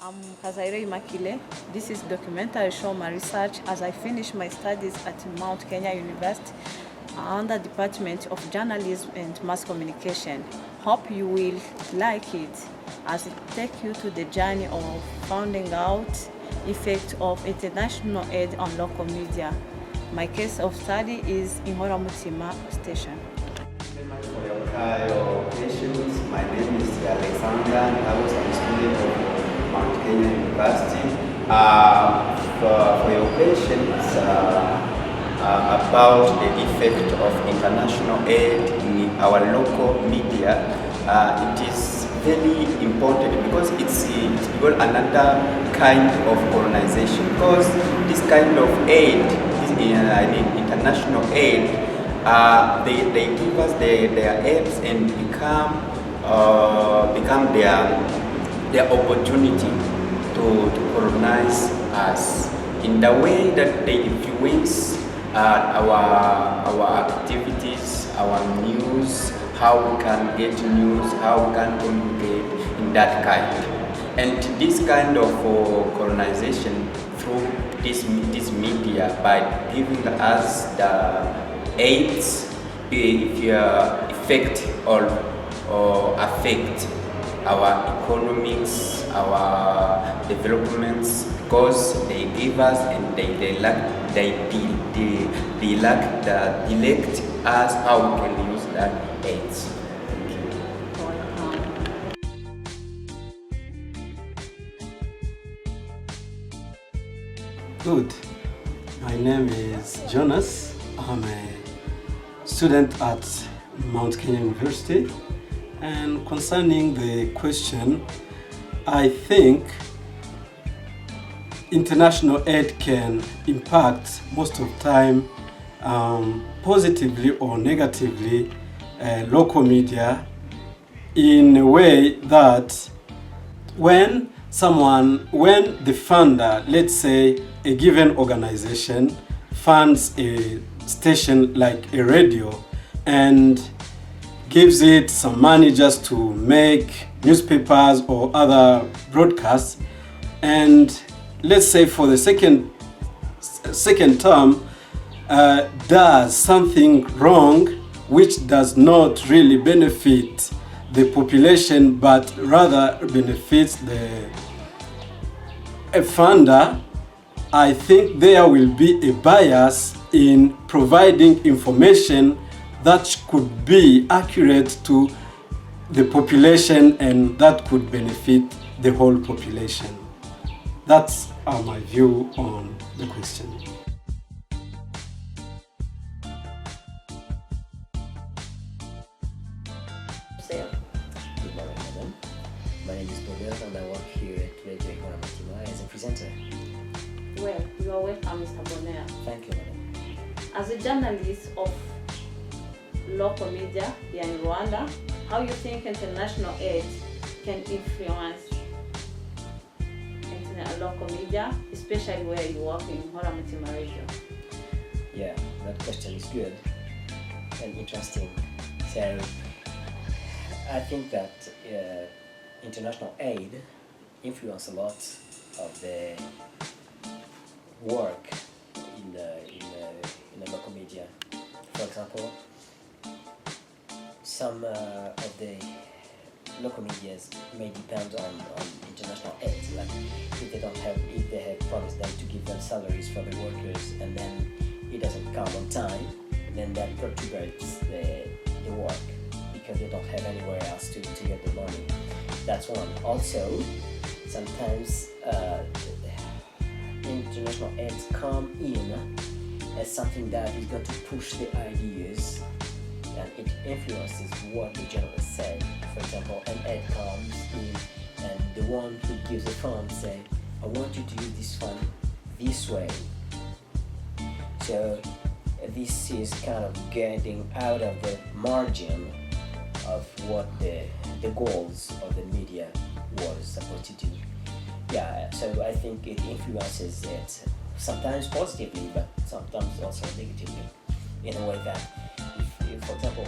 I'm Mukazayire Iimmaculee. This is documentary show my research as I finish my studies at Mount Kenya University under Department of Journalism and Mass Communication. Hope you will like it as it takes you to the journey of finding out effect of international aid on local media. My case of study is in Iimmaculee station. For your questions, my name is Alexander. I was a student of Mount Kenya University. For your questions about the effect of international aid in our local media, it is very important because it's another kind of colonization. Because this kind of aid, international aid, they give us their aids and become their opportunity to colonize us in the way that they influence our activities, our news, how we can get news, how we can communicate in that kind. And this kind of colonization through this media by giving us the aids, affect or affect our economics, our developments, because they give us and they elect us how we can use that aids. Good. My name is Jonas. I'm a student at Mount Kenya University, and concerning the question, I think international aid can impact most of the time positively or negatively local media in a way that when the funder, let's say a given organization, funds a station like a radio and gives it some money just to make newspapers or other broadcasts, and let's say for the second term does something wrong which does not really benefit the population but rather benefits a funder, I think there will be a bias in providing information that could be accurate to the population and that could benefit the whole population. That's my view on the question. Good morning, madam. My name is Bogert and I work here at Radio Iimmaculee as a presenter. Well, you are welcome, Mr. Bonner. Thank you, madam. As a journalist of local media here in Rwanda, how you think international aid can influence local media, especially where you work in Iimmaculee Radio? Yeah, that question is good and interesting. So, I think that international aid influence a lot of the work in the local media. For example, some of the local medias may depend on international aid. Like if they have promised them to give them salaries for the workers and then it doesn't come on time, then that perturbates the work because they don't have anywhere else to get the money. That's one. Also, sometimes international aids come in as something that is going to push the ideas and it influences what the journalists say. For example, an ad comes in and the one who gives the fund say, I want you to use this fund this way. So this is kind of getting out of the margin of what the goals of the media was supposed to do. Yeah, so I think it influences it sometimes positively, but sometimes also negatively, in a way that, if for example,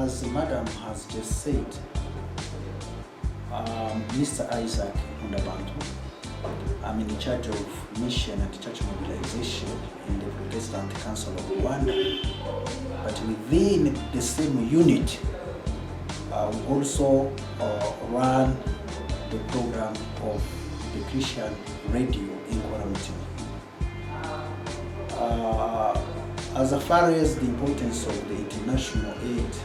as Madam has just said, Mr. Isaac Ndabantu, I'm in charge of mission and church mobilization in the Protestant Council of Rwanda. But within the same unit, we also run the program of the Christian radio in Kwaramutini. As far as the importance of the international aid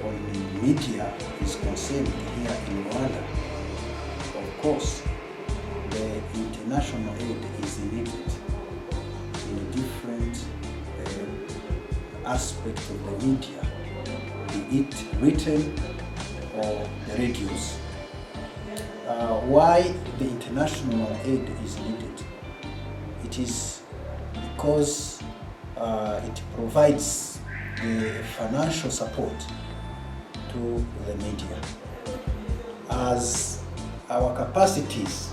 on the media is concerned here in Rwanda, of course, the international aid is needed in different aspects of the media, be it written or the radios. Why the international aid is needed? It is because it provides the financial support to the media. As our capacities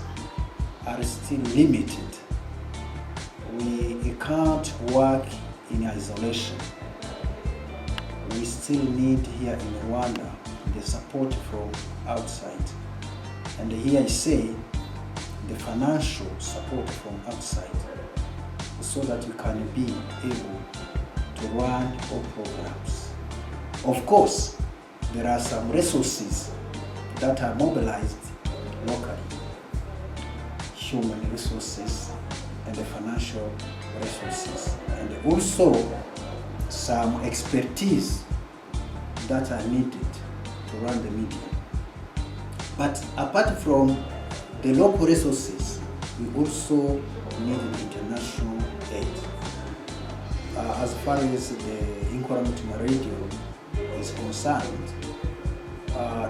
are still limited, we can't work in isolation. We still need here in Rwanda the support from outside. And here I say the financial support from outside, so that we can be able to run our programs. Of course, there are some resources that are mobilized locally, human resources and the financial resources, and also some expertise that are needed to run the media. But apart from the local resources, we also need international aid. As far as the Iimmaculee radio is concerned,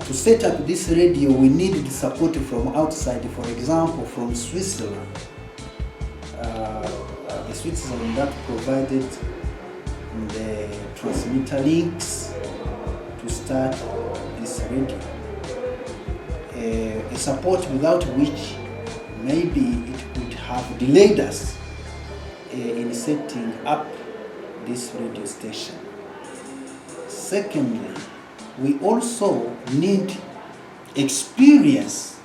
to set up this radio, we needed support from outside, for example, from Switzerland. The Switzerland that provided the transmitter links to start this radio. A support without which maybe it could have delayed us in setting up this radio station. Secondly, we also need experience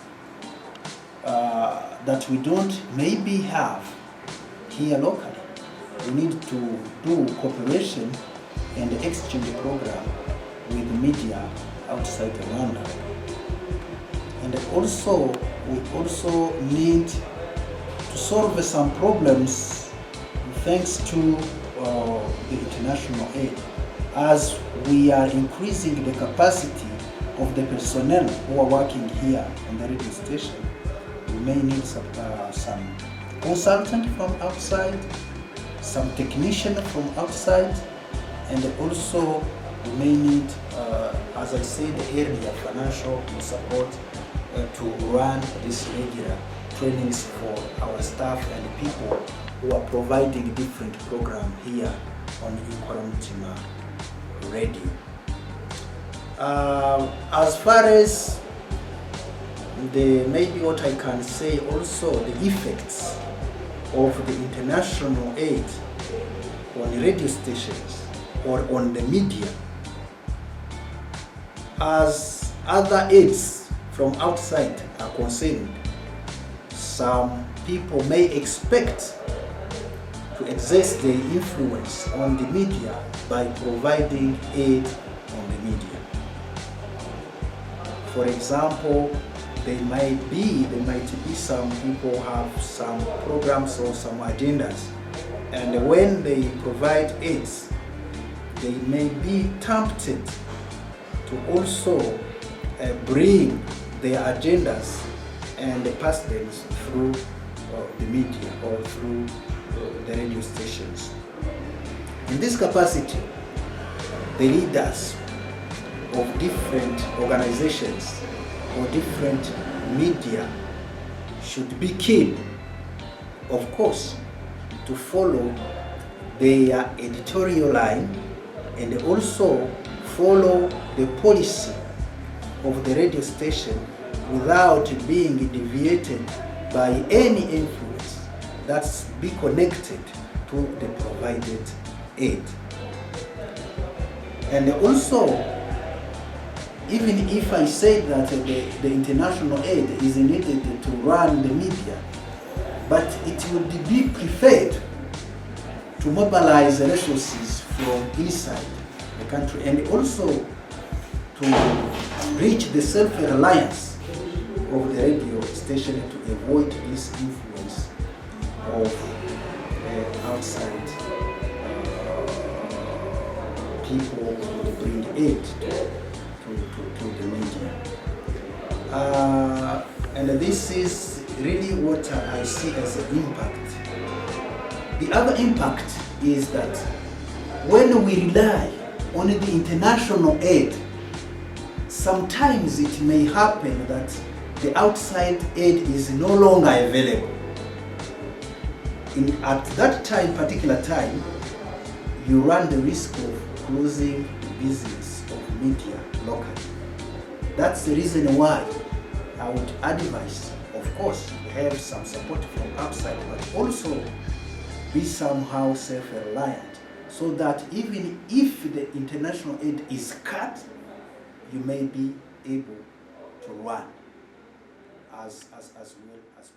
that we don't maybe have here locally. We need to do cooperation and exchange program with media outside Rwanda. And also, we also need to solve some problems thanks to the international aid. As we are increasing the capacity of the personnel who are working here on the radio station, we may need some consultant from outside, some technician from outside, and also we may need, as I said earlier, financial support to run these regular trainings for our staff and people who are providing different programs here on Iimmaculee radio. As far as maybe what I can say also, the effects of the international aid on radio stations or on the media, as other aids from outside are concerned, some people may expect to exert their influence on the media by providing aid on the media. For example, there might be some people have some programs or some agendas, and when they provide aids, they may be tempted to also bring their agendas and pass them through the media or through the radio stations. In this capacity, the leaders of different organizations or different media should be keen, of course, to follow their editorial line and also follow the policy of the radio station without being deviated by any influence that's be connected to the provided aid. And also, even if I say that the international aid is needed to run the media, but it would be preferred to mobilize resources from inside the country and also to reach the self-reliance of the radio station to avoid this influence of outside people who bring aid to the media. And this is really what I see as an impact. The other impact is that when we rely on the international aid, sometimes it may happen that the outside aid is no longer available. At that particular time, you run the risk of closing the business of media locally. That's the reason why I would advise, of course, have some support from outside, but also be somehow self-reliant, so that even if the international aid is cut, you may be able to run as well as